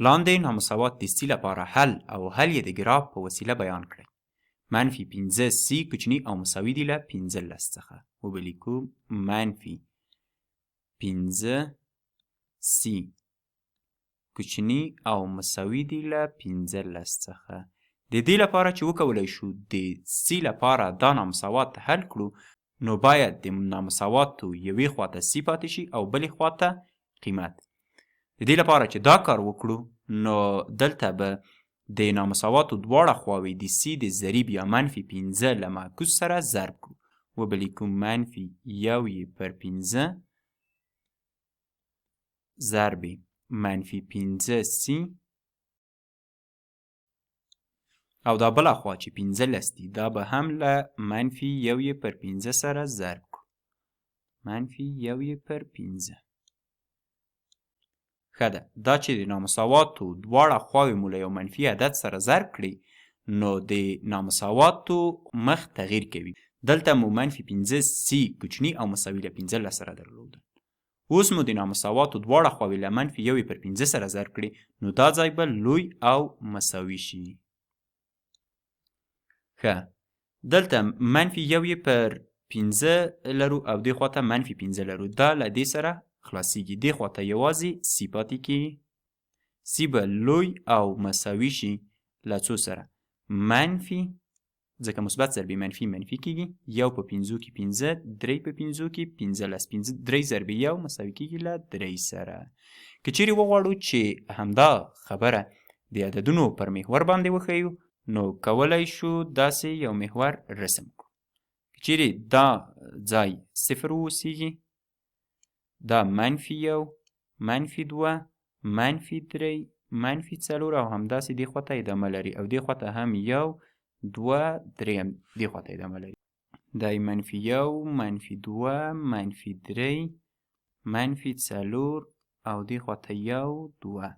لاندې نامساوات د سی لپاره حل او حل یې د ګراف په وسیله بیان کړئ. منفي 15 سی کوچني او مساوي دي له 15 څخه. وبلیکو منفي 15 سی کوچني او مساوي دي له 15 څخه. د دې لپاره چې وکولای شو د سی لپاره دا نامساوات حل کړو، نو باید د نامساواتو یوې خواته سی پاتې شي او بلې خواته قیمت. د دې لپاره چې دا کار وکړو، نو دلته به د نامساواتو دواړه خواوې د سی د ضریب یا منفي 15 له معکوس سره ضرب کړو. وبلیکو منفي 1/15 ضرب منفي 15 سی او دا بله خوا چې 15 دي دا به هم له منفي 1/15 سره ضرب کړو. منفي 1/15. ښه ده، دا چې د نامساواتو دواړه خواوې مو له یو منفي عدد سره ضرب کړي، نو د نامساواتو مخ تغییر کوي. دلته مو منفي 15 سی کوچني او مساوي له 15 سره درلودل. اوس مو د نامساواتو دواړه خواوې له منفي 1/15 سره ضرب کړي، نو دا ځای به لوی او مساوي شي. ښه، دلته منفي 1/15 لرو او دې خواته منفي 15 لرو. دا له دې سره خلاصیږي. دې خواته یوازې سی پاتې کېږي. سی به لوی او مساوي شي له څو سره؟ منفي، ځکه مثبت ضرب منفي منفي کېږي. 1 په 5 کې 15، 3 په 5 کې 15، 3 ضرب 1 مساوي کېږي له 3 سره. که چیرې وغواړو چې همدا خبره د عددونو پر محور باندې وښیو، نو کولی شو داسې یو محور رسم کړو. که چیرې دا ځای 0 واوسیږي، دا منفي 1، منفي 2، منفي 3، منفي 4 او همداسې دې خواته ادامه لري او دې خواته هم 1، 2، 3 دې خواته ادامه لري. دا منفي 1، منفي 2، منفي 3، منفي 4 او دې خواته 1، 2.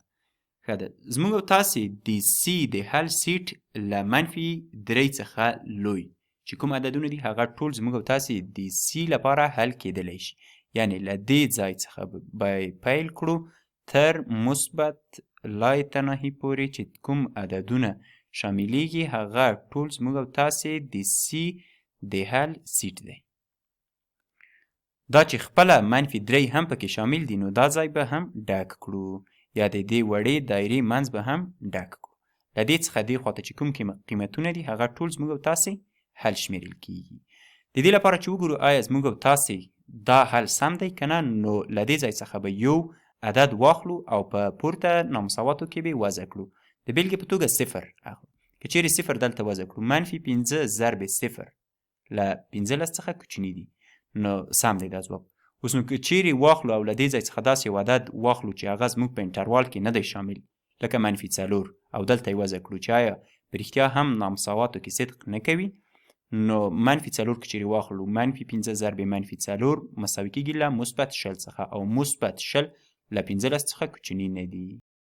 ښه ده، زموږ او تاسې د سی د حل سیټ له منفي 3 څخه لوی چې کوم عددونه دي هغه ټول زموږ او تاسې د سی لپاره حل کېدلی شي. یعنی له دې ځای څخه به پیل کړو تر مثبت لای تناهي پورې چې کوم عددونه شاملیږي هغه ټول زموږ او تاسې د سی د حل سیټ دی. دا چې خپله منفي 3 هم پکې شامل دي، نو دا ځای به هم ډک کړو یا د دې وړې دایرې منځ به هم ډک کړو. له دې څخه دې خواته چې کوم قیمتونه دي هغه ټول زموږ او تاسې حل شمیرل کیږي. د دې لپاره چې وګورو آیا زموږ او تاسې دا حل سم دی که نه، نو له دې ځای څخه به یو عدد واخلو او په پورته نامساواتو کې به وضع کړو. د بېلګې په توګه 0 اخلو. که چیرې 0 دلته وضع کړو، منفي 15 ضرب 0 له 15 څخه کوچني دي، نو سم دی دا ځواب. اوس نو که چیرې واخلو او له دې ځای څخه داسې یو عدد واخلو چې هغه زموږ په انټروال کې نه دی شامل، لکه منفي 4 او دلته یې وضع کړو چې آیا په رښتیا هم نامساواتو کې صدق نه کوي، نو منفي 4 که چیرې واخلو، منفي 15 ضرب منفي 4 مساوي کېږي له مثبت 20 څخه او مثبت 20 له 15 څخه کوچني نه دي.